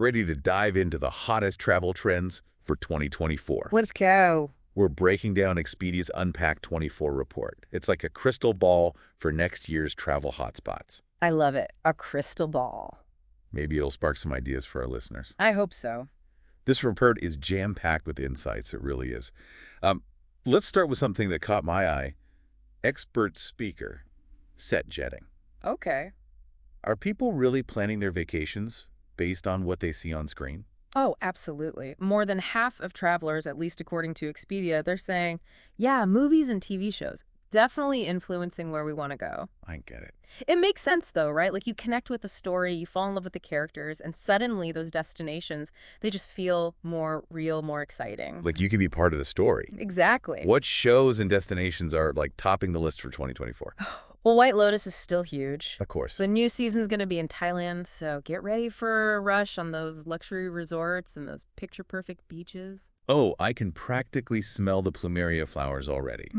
Ready to dive into the hottest travel trends for 2024. Let's go. We're breaking down Expedia's Unpack 24 report. It's like a crystal ball for next year's travel hotspots. I love it. A crystal ball. Maybe it'll spark some ideas for our listeners. I hope so. This report is jam-packed with insights. It really is. Let's start with something that caught my eye. Expert speaker, set jetting. Okay. Are people really planning their vacations based on what they see on screen? Oh, absolutely. More than half of travelers, at least according to Expedia, they're saying, yeah, movies and TV shows, definitely influencing where we want to go. I get it. It makes sense, though, right? Like you connect with the story, you fall in love with the characters, and suddenly those destinations, they just feel more real, more exciting. Like you can be part of the story. Exactly. What shows and destinations are like topping the list for 2024? Well, White Lotus is still huge. Of course. The new season's going to be in Thailand, so get ready for a rush on those luxury resorts and those picture-perfect beaches. Oh, I can practically smell the plumeria flowers already.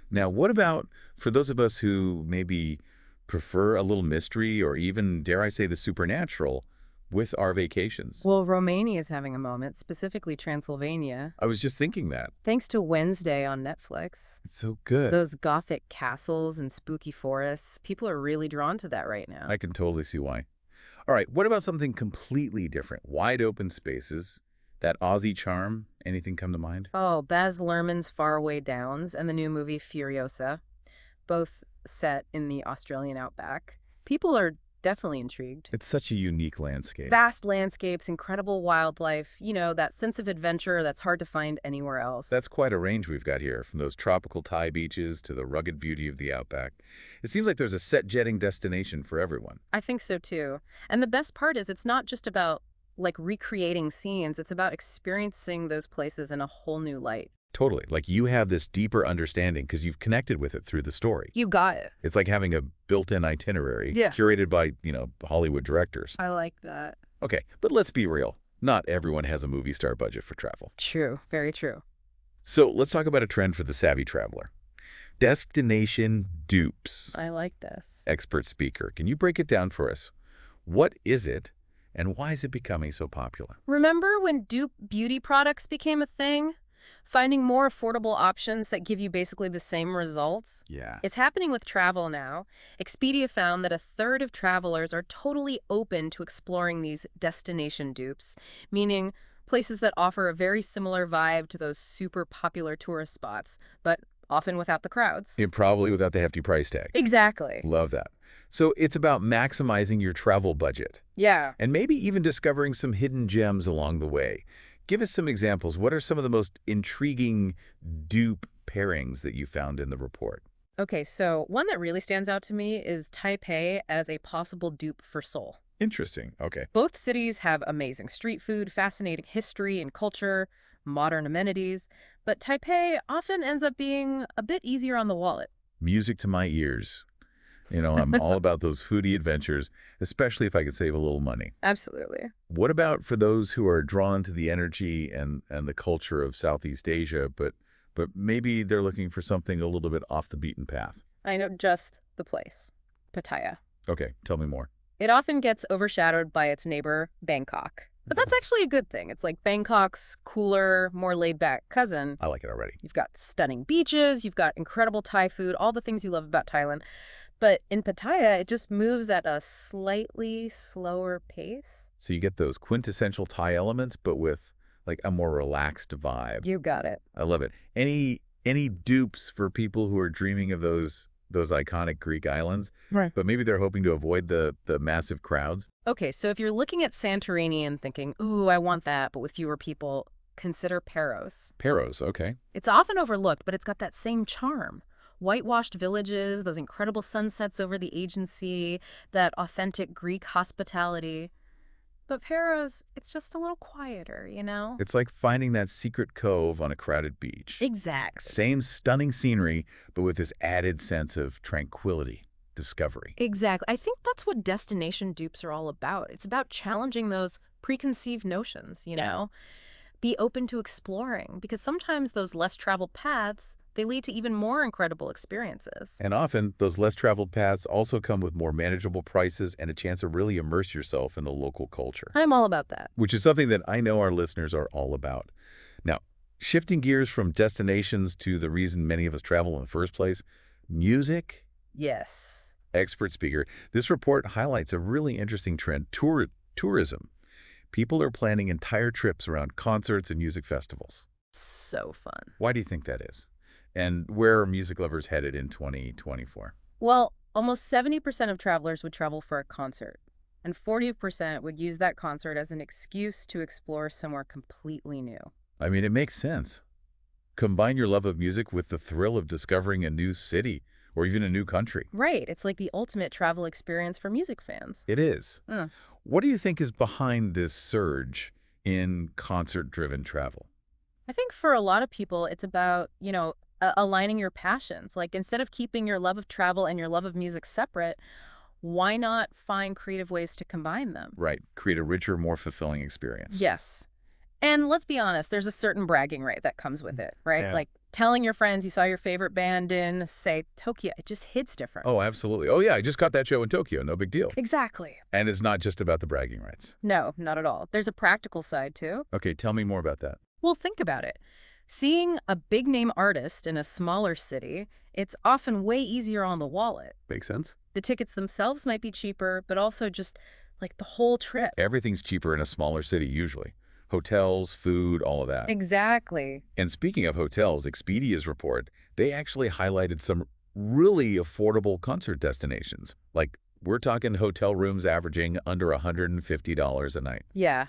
Now, what about for those of us who maybe prefer a little mystery or even, dare I say, the supernatural with our vacations? Well, Romania is having a moment, specifically Transylvania. I was just thinking that. Thanks to Wednesday on Netflix. It's so good. Those gothic castles and spooky forests, people are really drawn to that right now. I can totally see why. All right, what about something completely different? Wide open spaces, that Aussie charm, anything come to mind? Oh, Baz Luhrmann's Faraway Downs and the new movie Furiosa, both set in the Australian outback. People are definitely intrigued. It's such a unique landscape. Vast landscapes, incredible wildlife, that sense of adventure that's hard to find anywhere else. That's quite a range we've got here, from those tropical Thai beaches to the rugged beauty of the outback. It seems like there's a set jetting destination for everyone. I think so too. And the best part is it's not just about recreating scenes, it's about experiencing those places in a whole new light. Totally. Like you have this deeper understanding because you've connected with it through the story. You got it. It's like having a built-in itinerary Yeah. curated by, Hollywood directors. I like that. Okay, but let's be real. Not everyone has a movie star budget for travel. True. Very true. So let's talk about a trend for the savvy traveler. Destination dupes. I like this. Expert speaker, can you break it down for us? What is it and why is it becoming so popular? Remember when dupe beauty products became a thing? Finding more affordable options that give you basically the same results? Yeah. It's happening with travel now. Expedia found that a third of travelers are totally open to exploring these destination dupes, meaning places that offer a very similar vibe to those super popular tourist spots, but often without the crowds. And probably without the hefty price tag. Exactly. Love that. So it's about maximizing your travel budget Yeah. and maybe even discovering some hidden gems along the way. Give us some examples. What are some of the most intriguing dupe pairings that you found in the report? Okay, so one that really stands out to me is Taipei as a possible dupe for Seoul. Interesting. Okay. Both cities have amazing street food, fascinating history and culture, modern amenities, but Taipei often ends up being a bit easier on the wallet. Music to my ears. I'm all about those foodie adventures, especially if I could save a little money. Absolutely. What about for those who are drawn to the energy and the culture of Southeast Asia, but maybe they're looking for something a little bit off the beaten path? I know just the place, Pattaya. Okay, tell me more. It often gets overshadowed by its neighbor, Bangkok. But that's actually a good thing. It's like Bangkok's cooler, more laid-back cousin. I like it already. You've got stunning beaches, you've got incredible Thai food, all the things you love about Thailand. But in Pattaya, it just moves at a slightly slower pace. So you get those quintessential Thai elements, but with like a more relaxed vibe. You got it. I love it. Any dupes for people who are dreaming of those iconic Greek islands, Right. but maybe they're hoping to avoid the massive crowds? Okay, so if you're looking at Santorini and thinking, ooh, I want that, but with fewer people, consider Paros. Paros, okay. It's often overlooked, but it's got that same charm. Whitewashed villages, those incredible sunsets over the Aegean Sea, that authentic Greek hospitality. But Paros, it's just a little quieter, It's like finding that secret cove on a crowded beach. Exactly. Same stunning scenery, but with this added sense of tranquility, discovery. Exactly. I think that's what destination dupes are all about. It's about challenging those preconceived notions, Be open to exploring, because sometimes those less traveled paths, they lead to even more incredible experiences. And often, those less traveled paths also come with more manageable prices and a chance to really immerse yourself in the local culture, I'm all about that. which is something that I know our listeners are all about. Now, shifting gears from destinations to the reason many of us travel in the first place, music. Yes. Expert speaker, this report highlights a really interesting trend, tourism. People are planning entire trips around concerts and music festivals. So fun. Why do you think that is? And where are music lovers headed in 2024? Well, almost 70% of travelers would travel for a concert, and 40% would use that concert as an excuse to explore somewhere completely new. I mean, it makes sense. Combine your love of music with the thrill of discovering a new city or even a new country. Right. It's like the ultimate travel experience for music fans. It is. Mm. What do you think is behind this surge in concert-driven travel? I think for a lot of people, it's about, aligning your passions. Like instead of keeping your love of travel and your love of music separate, why not find creative ways to combine them? Right. Create a richer, more fulfilling experience. Yes. And let's be honest, there's a certain bragging right that comes with it, right? Yeah. Like telling your friends you saw your favorite band in, say, Tokyo. It just hits different. Oh, absolutely. Oh, yeah, I just got that show in Tokyo. No big deal. Exactly. And it's not just about the bragging rights. No, not at all. There's a practical side, too. Okay, tell me more about that. Well, think about it. Seeing a big-name artist in a smaller city, it's often way easier on the wallet. Makes sense. The tickets themselves might be cheaper, but also just, like, the whole trip. Everything's cheaper in a smaller city, usually. Hotels, food, all of that. Exactly. And speaking of hotels, Expedia's report, they actually highlighted some really affordable concert destinations. Like, we're talking hotel rooms averaging under $150 a night. Yeah,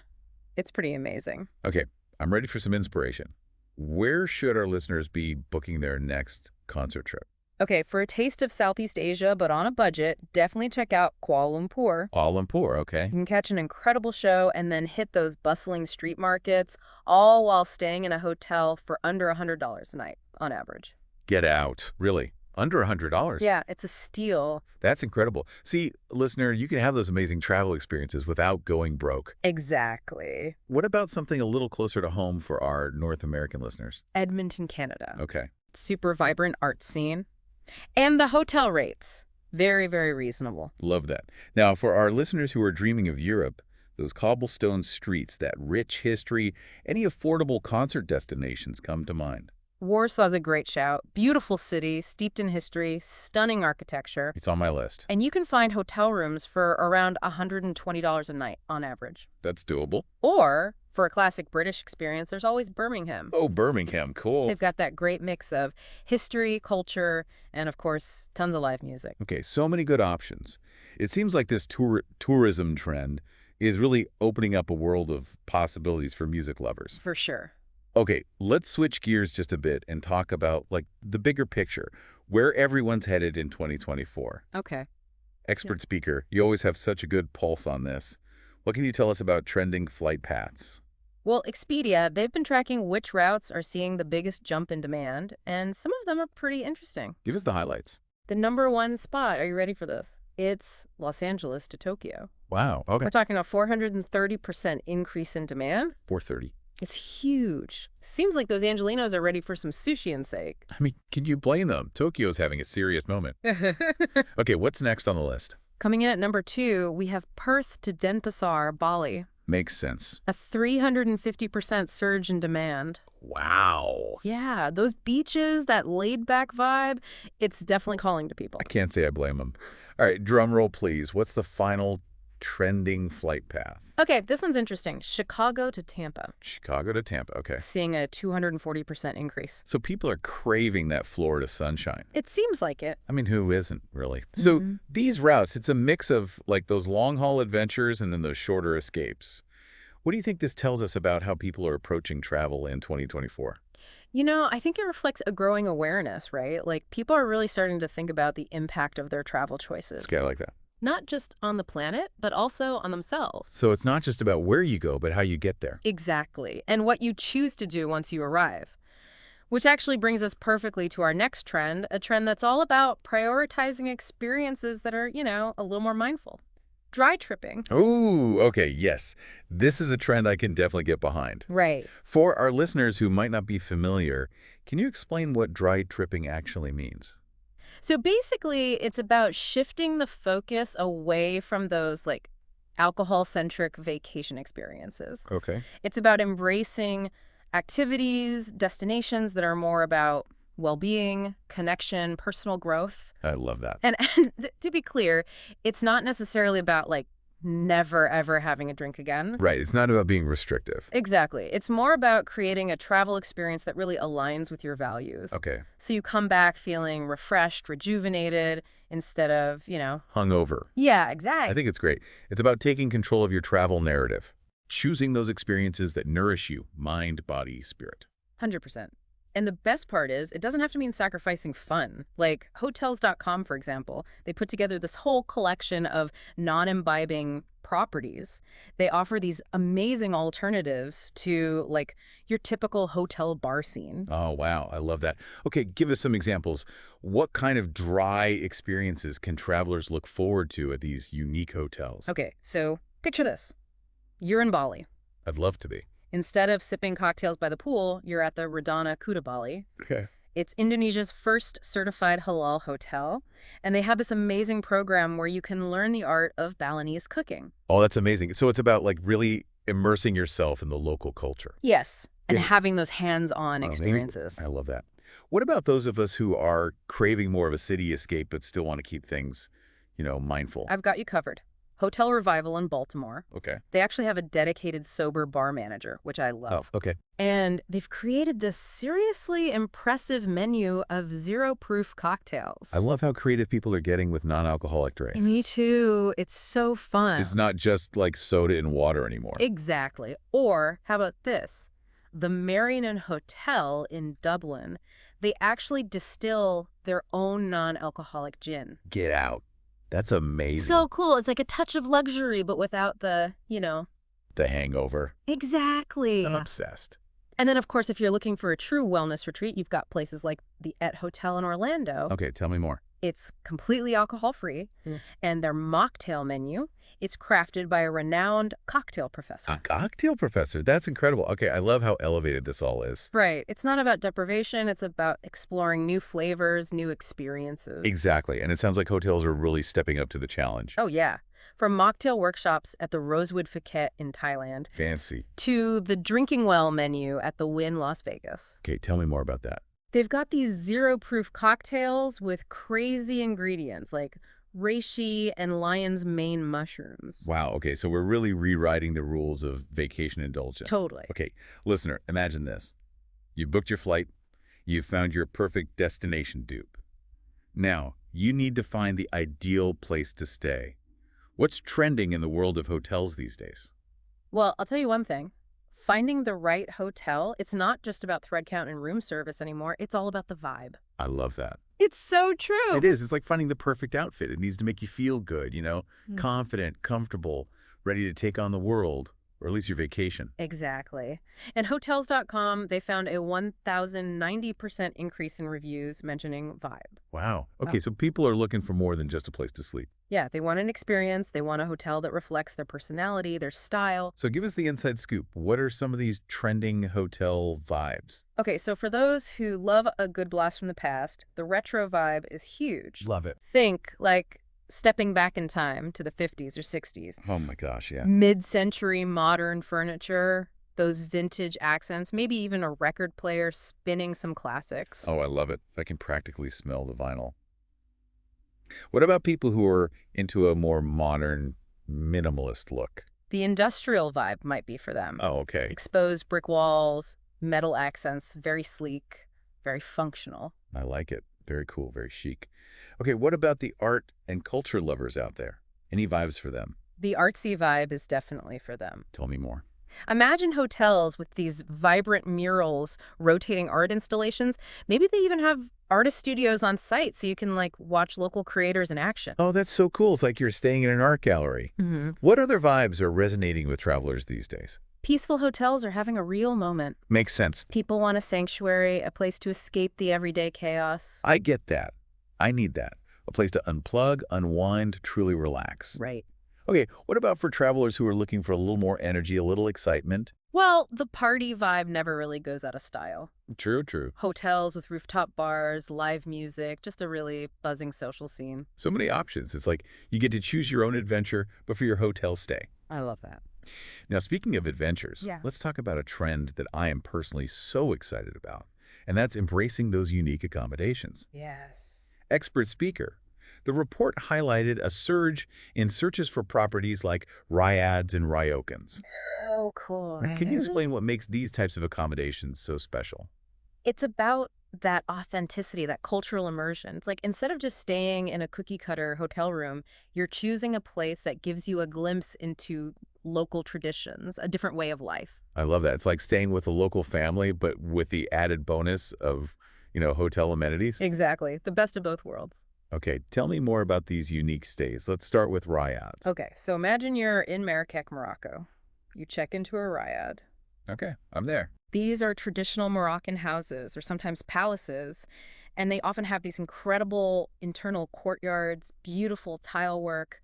it's pretty amazing. Okay, I'm ready for some inspiration. Where should our listeners be booking their next concert trip? Okay, for a taste of Southeast Asia, but on a budget, definitely check out Kuala Lumpur. Kuala Lumpur, okay. You can catch an incredible show and then hit those bustling street markets, all while staying in a hotel for under $100 a night on average. Get out. Really? Under $100? Yeah, it's a steal. That's incredible. See, listener, you can have those amazing travel experiences without going broke. Exactly. What about something a little closer to home for our North American listeners? Edmonton, Canada. Okay. Super vibrant art scene. And the hotel rates. Very, very reasonable. Love that. Now, for our listeners who are dreaming of Europe, those cobblestone streets, that rich history, any affordable concert destinations come to mind. Warsaw's a great shout. Beautiful city, steeped in history, stunning architecture. It's on my list. And you can find hotel rooms for around $120 a night on average. That's doable. Or, for a classic British experience, there's always Birmingham. Oh, Birmingham. Cool. They've got that great mix of history, culture, and of course, tons of live music. Okay, so many good options. It seems like this tourism trend is really opening up a world of possibilities for music lovers. For sure. Okay, let's switch gears just a bit and talk about, like, the bigger picture, where everyone's headed in 2024. Okay. Expert speaker, you always have such a good pulse on this. What can you tell us about trending flight paths? Well, Expedia, they've been tracking which routes are seeing the biggest jump in demand, and some of them are pretty interesting. Give us the highlights. The #1 spot, are you ready for this? It's Los Angeles to Tokyo. Wow, okay. We're talking a 430% increase in demand. 430. It's huge. Seems like those Angelinos are ready for some sushi and sake. I mean, can you blame them? Tokyo's having a serious moment. Okay, what's next on the list? Coming in at #2, we have Perth to Denpasar, Bali. Makes sense. A 350% surge in demand. Wow. Yeah, those beaches, that laid-back vibe, it's definitely calling to people. I can't say I blame them. All right, drum roll, please. What's the final trending flight path? Okay, this one's interesting. Chicago to Tampa. Chicago to Tampa, okay. Seeing a 240% increase. So people are craving that Florida sunshine. It seems like it. I mean, who isn't, really? So these routes, it's a mix of, like, those long-haul adventures and then those shorter escapes. What do you think this tells us about how people are approaching travel in 2024? I think it reflects a growing awareness, right? Like, people are really starting to think about the impact of their travel choices. It's kind of like that. Not just on the planet, but also on themselves. So it's not just about where you go, but how you get there. Exactly. And what you choose to do once you arrive. Which actually brings us perfectly to our next trend, a trend that's all about prioritizing experiences that are, a little more mindful. dry tripping. Oh, okay, yes. This is a trend I can definitely get behind. Right. For our listeners who might not be familiar, can you explain what dry tripping actually means? So basically, it's about shifting the focus away from those like alcohol-centric vacation experiences. Okay. It's about embracing activities, destinations that are more about well-being, connection, personal growth. I love that. And to be clear, it's not necessarily about like never ever having a drink again. Right, it's not about being restrictive. Exactly. It's more about creating a travel experience that really aligns with your values. Okay. So you come back feeling refreshed, rejuvenated, instead of. Hungover. Yeah, I exactly. think it's great. It's about taking control of your travel narrative, choosing those experiences that nourish you, mind, body, spirit. 100%. And the best part is, it doesn't have to mean sacrificing fun. Like Hotels.com, for example, they put together this whole collection of non-imbibing properties. They offer these amazing alternatives to, like, your typical hotel bar scene. Oh, wow. I love that. Okay, give us some examples. What kind of dry experiences can travelers look forward to at these unique hotels? Okay, so picture this. You're in Bali. I'd love to be. Instead of sipping cocktails by the pool, you're at the Radana Kuta Bali. Okay. It's Indonesia's first certified halal hotel, and they have this amazing program where you can learn the art of Balinese cooking. Oh, that's amazing. So it's about like really immersing yourself in the local culture. Yes, and Yeah. having those hands-on Amazing. experiences. I love that. What about those of us who are craving more of a city escape but still want to keep things, mindful? I've got you covered. Hotel Revival in Baltimore. Okay. They actually have a dedicated sober bar manager, which I Oh, love. okay. And they've created this seriously impressive menu of zero-proof cocktails. I love how creative people are getting with non-alcoholic drinks. Me too. It's so fun. It's not just like soda and water anymore. Exactly. Or how about this? The Marion Hotel in Dublin, they actually distill their own non-alcoholic gin. Get out. That's amazing. So cool. It's like a touch of luxury, but without the. The hangover. Exactly. I'm obsessed. And then, of course, if you're looking for a true wellness retreat, you've got places like the Et Hotel in Orlando. Okay, tell me more. It's completely alcohol-free, Hmm. and their mocktail menu, it's crafted by a renowned cocktail professor. A cocktail professor. That's incredible. Okay, I love how elevated this all is. Right. It's not about deprivation. It's about exploring new flavors, new experiences. Exactly. And it sounds like hotels are really stepping up to the challenge. Oh, yeah. From mocktail workshops at the Rosewood Phuket in Thailand Fancy. to the Drinking Well menu at the Wynn Las Vegas. Okay, tell me more about that. They've got these zero-proof cocktails with crazy ingredients like reishi and lion's mane mushrooms. Wow, okay, so we're really rewriting the rules of vacation indulgence. Totally. Okay, listener, imagine this. You've booked your flight. You've found your perfect destination dupe. Now, you need to find the ideal place to stay. What's trending in the world of hotels these days? Well, I'll tell you one thing. Finding the right hotel, it's not just about thread count and room service anymore. It's all about the vibe. I love that. It's so true. It is. It's like finding the perfect outfit. It needs to make you feel good, confident, comfortable, ready to take on the world, or at least your vacation. Exactly. And Hotels.com, they found a 1,090% increase in reviews mentioning vibe. Wow. Okay, so people are looking for more than just a place to sleep. Yeah, they want an experience. They want a hotel that reflects their personality, their style. So give us the inside scoop. What are some of these trending hotel vibes? Okay, so for those who love a good blast from the past, the retro vibe is huge. Love it. Think like stepping back in time to the 50s or 60s. Oh my gosh, yeah. Mid-century modern furniture, those vintage accents, maybe even a record player spinning some classics. Oh, I love it. I can practically smell the vinyl. What about people who are into a more modern, minimalist look? The industrial vibe might be for them. Oh, okay. Exposed brick walls, metal accents, very sleek, very functional. I like it. Very cool, very chic. Okay, what about the art and culture lovers out there? Any vibes for them? The artsy vibe is definitely for them. Tell me more. Imagine hotels with these vibrant murals, rotating art installations. Maybe they even have artist studios on site so you can watch local creators in action. Oh, that's so cool. It's like you're staying in an art gallery. Mm-hmm. What other vibes are resonating with travelers these days? Peaceful hotels are having a real moment. Makes sense. People want a sanctuary, a place to escape the everyday chaos. I get that. I need that. A place to unplug, unwind, truly relax. Right. Okay, what about for travelers who are looking for a little more energy, a little excitement? Well, the party vibe never really goes out of style. True, true. Hotels with rooftop bars, live music, just a really buzzing social scene. So many options. It's like you get to choose your own adventure, but for your hotel stay. I love that. Now, speaking of adventures, Yeah. let's talk about a trend that I am personally so excited about, and that's embracing those unique accommodations. Yes. Expert speaker. The report highlighted a surge in searches for properties like riads and ryokans. So cool. Now, can you explain what makes these types of accommodations so special? It's about that authenticity, that cultural immersion. It's like instead of just staying in a cookie cutter hotel room, you're choosing a place that gives you a glimpse into local traditions, a different way of life. I love that. It's like staying with a local family, but with the added bonus of, hotel amenities. Exactly. The best of both worlds. Okay, tell me more about these unique stays. Let's start with riads. Okay, so imagine you're in Marrakech, Morocco. You check into a riad. Okay, I'm there. These are traditional Moroccan houses or sometimes palaces, and they often have these incredible internal courtyards, beautiful tile work,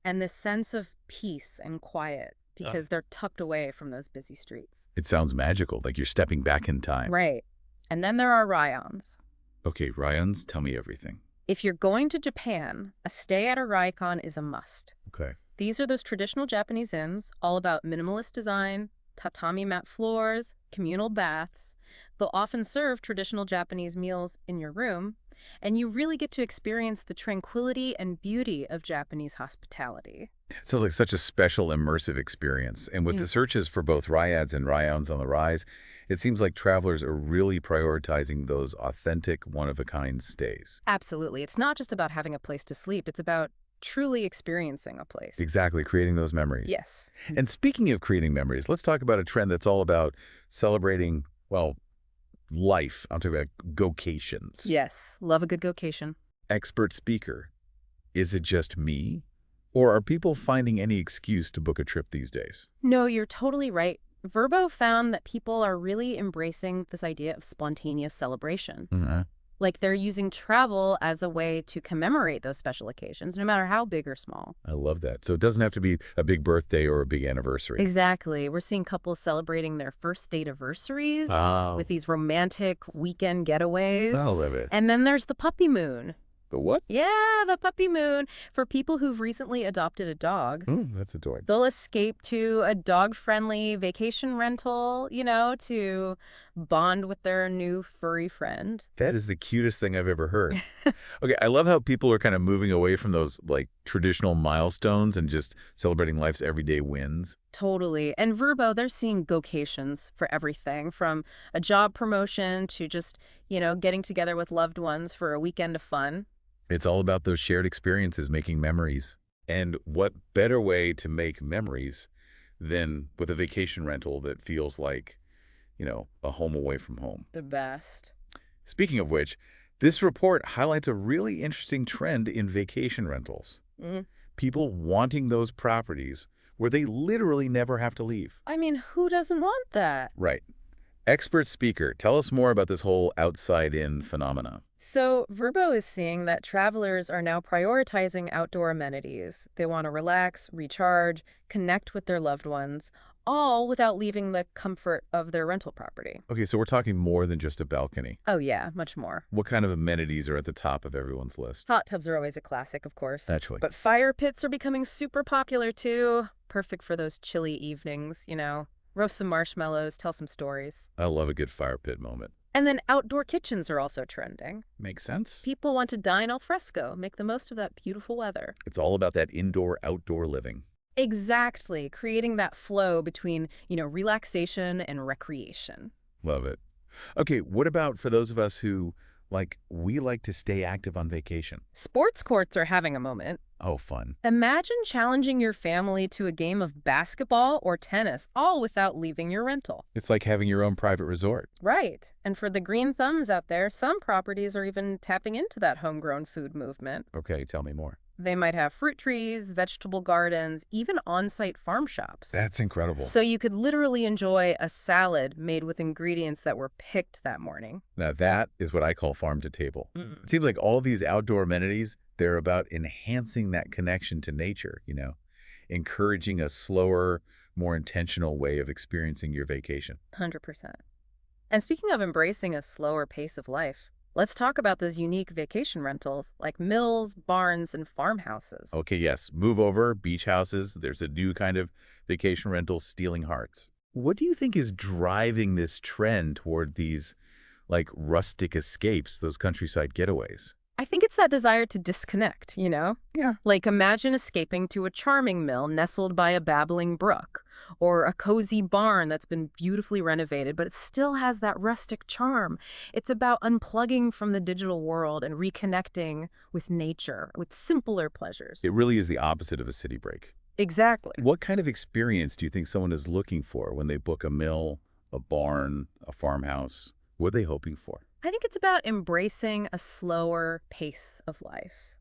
and this sense of peace and quiet because they're tucked away from those busy streets. It sounds magical, like you're stepping back in time. Right. And then there are ryans. Okay, Ryans, tell me everything. If you're going to Japan, a stay at a ryokan is a must. Okay. These are those traditional Japanese inns, all about minimalist design, tatami mat floors, communal baths. They'll often serve traditional Japanese meals in your room, and you really get to experience the tranquility and beauty of Japanese hospitality. Sounds like such a special, immersive experience. And with the searches for both ryads and ryans on the rise, it seems like travelers are really prioritizing those authentic, one-of-a-kind stays. Absolutely. It's not just about having a place to sleep. It's about truly experiencing a place. Exactly, creating those memories. Yes. And speaking of creating memories, let's talk about a trend that's all about celebrating, well, life. I'm talking about gocations. Yes. Love a good gocation. Expert speaker. Is it just me? Or are people finding any excuse to book a trip these days? No, you're totally right. Verbo found that people are really embracing this idea of spontaneous celebration. Like they're using travel as a way to commemorate those special occasions, no matter how big or small. I love that. So it doesn't have to be a big birthday or a big anniversary. Exactly. We're seeing couples celebrating their first date anniversaries with these romantic weekend getaways. I love it. And then there's the puppy moon. The what? Yeah, the puppy moon. For people who've recently adopted a dog, That's adorable. they'll escape to a dog-friendly vacation rental, to bond with their new furry friend. That is the cutest thing I've ever heard. Okay, I love how people are kind of moving away from those like traditional milestones and just celebrating life's everyday wins. Totally. And Verbo, they're seeing gocations for everything from a job promotion to just, getting together with loved ones for a weekend of fun. It's all about those shared experiences, making memories. And what better way to make memories than with a vacation rental that feels like, a home away from home. The best. Speaking of which, this report highlights a really interesting trend in vacation rentals. People wanting those properties where they literally never have to leave. I mean, who doesn't want that? Right. Expert speaker, tell us more about this whole outside-in phenomena. So Verbo is seeing that travelers are now prioritizing outdoor amenities. They want to relax, recharge, connect with their loved ones, all without leaving the comfort of their rental property. Okay, so we're talking more than just a balcony. Oh yeah, much more. What kind of amenities are at the top of everyone's list? Hot tubs are always a classic, of course. Naturally. But fire pits are becoming super popular too. Perfect for those chilly evenings, Roast some marshmallows, tell some stories. I love a good fire pit moment. And then outdoor kitchens are also trending. Makes sense. People want to dine al fresco, make the most of that beautiful weather. It's all about that indoor-outdoor living. Exactly, creating that flow between, relaxation and recreation. Love it. Okay, what about for those of us who, we like to stay active on vacation? Sports courts are having a moment. Oh, fun. Imagine challenging your family to a game of basketball or tennis, all without leaving your rental. It's like having your own private resort. Right. And for the green thumbs out there, some properties are even tapping into that homegrown food movement. Okay, tell me more. They might have fruit trees, vegetable gardens, even on-site farm shops. That's incredible. So you could literally enjoy a salad made with ingredients that were picked that morning. Now that is what I call farm to table. It seems like all these outdoor amenities, they're about enhancing that connection to nature, encouraging a slower, more intentional way of experiencing your vacation. 100%. And speaking of embracing a slower pace of life, let's talk about those unique vacation rentals like mills, barns, and farmhouses. Okay, yes, move over, beach houses. There's a new kind of vacation rental, stealing hearts. What do you think is driving this trend toward these, like, rustic escapes, those countryside getaways? I think it's that desire to disconnect, you know? Yeah. Like imagine escaping to a charming mill nestled by a babbling brook, or a cozy barn that's been beautifully renovated, but it still has that rustic charm. It's about unplugging from the digital world and reconnecting with nature, with simpler pleasures. It really is the opposite of a city break. Exactly. What kind of experience do you think someone is looking for when they book a mill, a barn, a farmhouse? What are they hoping for? I think it's about embracing a slower pace of life,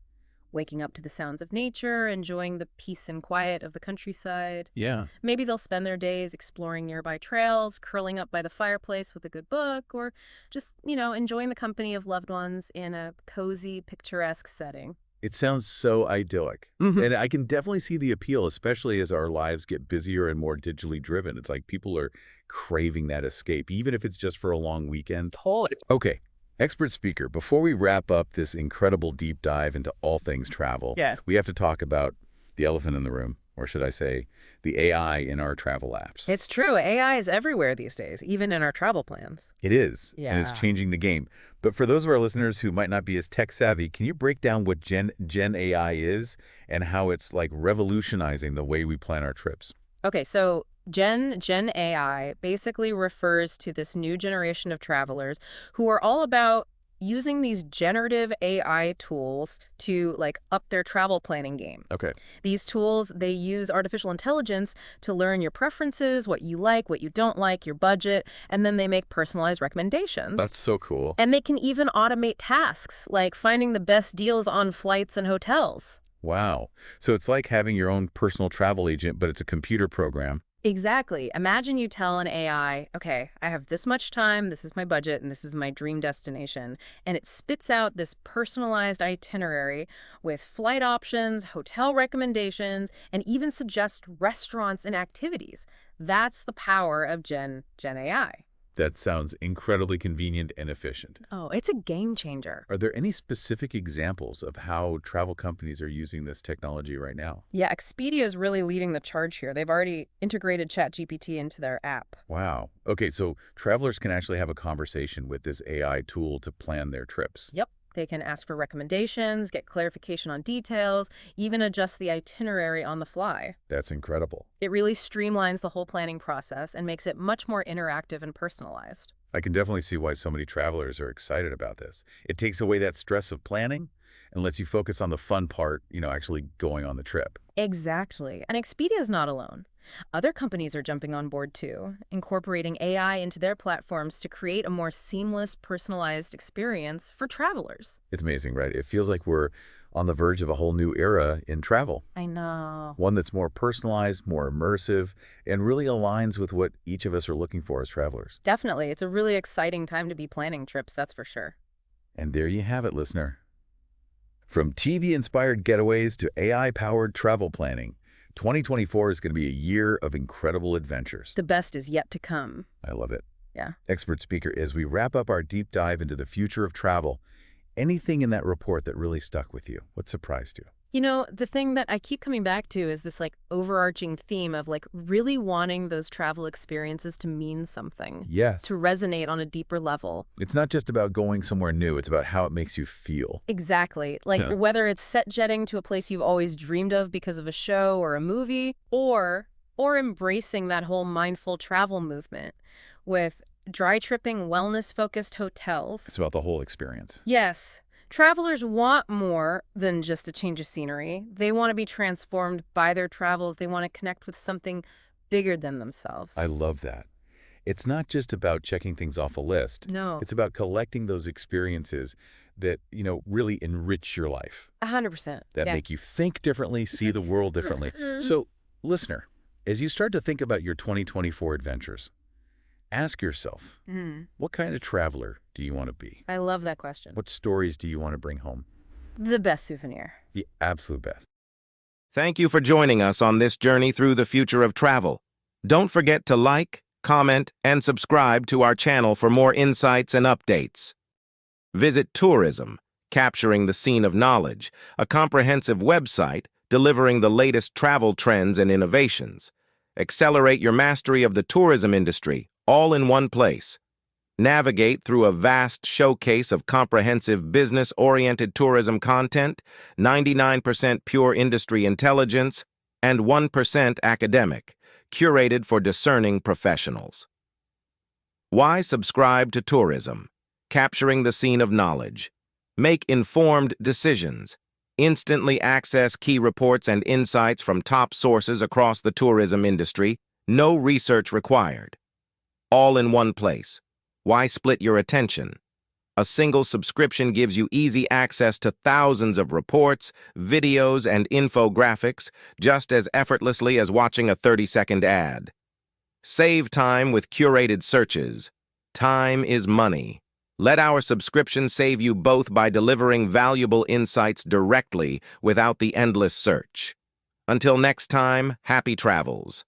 waking up to the sounds of nature, enjoying the peace and quiet of the countryside. Yeah. Maybe they'll spend their days exploring nearby trails, curling up by the fireplace with a good book, or just, enjoying the company of loved ones in a cozy, picturesque setting. It sounds so idyllic. Mhm. And I can definitely see the appeal, especially as our lives get busier and more digitally driven. It's like people are craving that escape, even if it's just for a long weekend. Totally. Okay, expert speaker, before we wrap up this incredible deep dive into all things travel, Yeah. we have to talk about the elephant in the room, or should I say, the AI in our travel apps. It's true. AI is everywhere these days, even in our travel plans. It is, and it's Yeah. changing the game. But for those of our listeners who might not be as tech savvy, can you break down what Gen AI is and how it's like revolutionizing the way we plan our trips? Okay, so Gen AI basically refers to this new generation of travelers who are all about using these generative AI tools to up their travel planning game. Okay, These tools, they use artificial intelligence to learn your preferences, what you like, what you don't like, your budget, and then they make personalized recommendations. that's so cool. And they can even automate tasks like finding the best deals on flights and hotels. Wow. So it's like having your own personal travel agent, but it's a computer program. Exactly. Imagine you tell an AI, okay, I have this much time, this is my budget, and this is my dream destination. And it spits out this personalized itinerary with flight options, hotel recommendations, and even suggests restaurants and activities. That's the power of Gen AI. That sounds incredibly convenient and efficient. Oh, it's a game changer. Are there any specific examples of how travel companies are using this technology right now? Yeah, Expedia is really leading the charge here. They've already integrated ChatGPT into their app. Wow. Okay, so travelers can actually have a conversation with this AI tool to plan their trips. Yep. They can ask for recommendations, get clarification on details, even adjust the itinerary on the fly. That's incredible. It really streamlines the whole planning process and makes it much more interactive and personalized. I can definitely see why so many travelers are excited about this. It takes away that stress of planning and lets you focus on the fun part, actually going on the trip. Exactly. And Expedia is not alone. Other companies are jumping on board too, incorporating AI into their platforms to create a more seamless, personalized experience for travelers. It's amazing, right? It feels like we're on the verge of a whole new era in travel. I know. One that's more personalized, more immersive, and really aligns with what each of us are looking for as travelers. Definitely. It's a really exciting time to be planning trips, that's for sure. And there you have it, listener. From TV-inspired getaways to AI-powered travel planning, 2024 is going to be a year of incredible adventures. The best is yet to come. I love it. Yeah. Expert speaker, as we wrap up our deep dive into the future of travel, anything in that report that really stuck with you? What surprised you? The thing that I keep coming back to is this overarching theme of really wanting those travel experiences to mean something, Yes. to resonate on a deeper level. It's not just about going somewhere new. It's about how it makes you feel. Exactly. Yeah. Whether it's set jetting to a place you've always dreamed of because of a show or a movie, or embracing that whole mindful travel movement with dry tripping, wellness-focused hotels. It's about the whole experience. Yes. Travelers want more than just a change of scenery. They want to be transformed by their travels. They want to connect with something bigger than themselves. I love that. It's not just about checking things off a list. No. It's about collecting those experiences that, really enrich your life, 100%. that Yeah. make you think differently, see the world differently. So, listener, as you start to think about your 2024 adventures, ask yourself, what kind of traveler do you want to be? I love that question. What stories do you want to bring home? The best souvenir. The absolute best. Thank you for joining us on this journey through the future of travel. Don't forget to like, comment, and subscribe to our channel for more insights and updates. Visit Tourism, Capturing the Scene of Knowledge, a comprehensive website delivering the latest travel trends and innovations. Accelerate your mastery of the tourism industry, all in one place. Navigate through a vast showcase of comprehensive business-oriented tourism content, 99% pure industry intelligence, and 1% academic, curated for discerning professionals. Why subscribe to Tourism? Capturing the Scene of Knowledge. Make informed decisions. Instantly access key reports and insights from top sources across the tourism industry. No research required. All in one place. Why split your attention? A single subscription gives you easy access to thousands of reports, videos, and infographics just as effortlessly as watching a 30-second ad. Save time with curated searches. Time is money. Let our subscription save you both by delivering valuable insights directly without the endless search. Until next time, happy travels.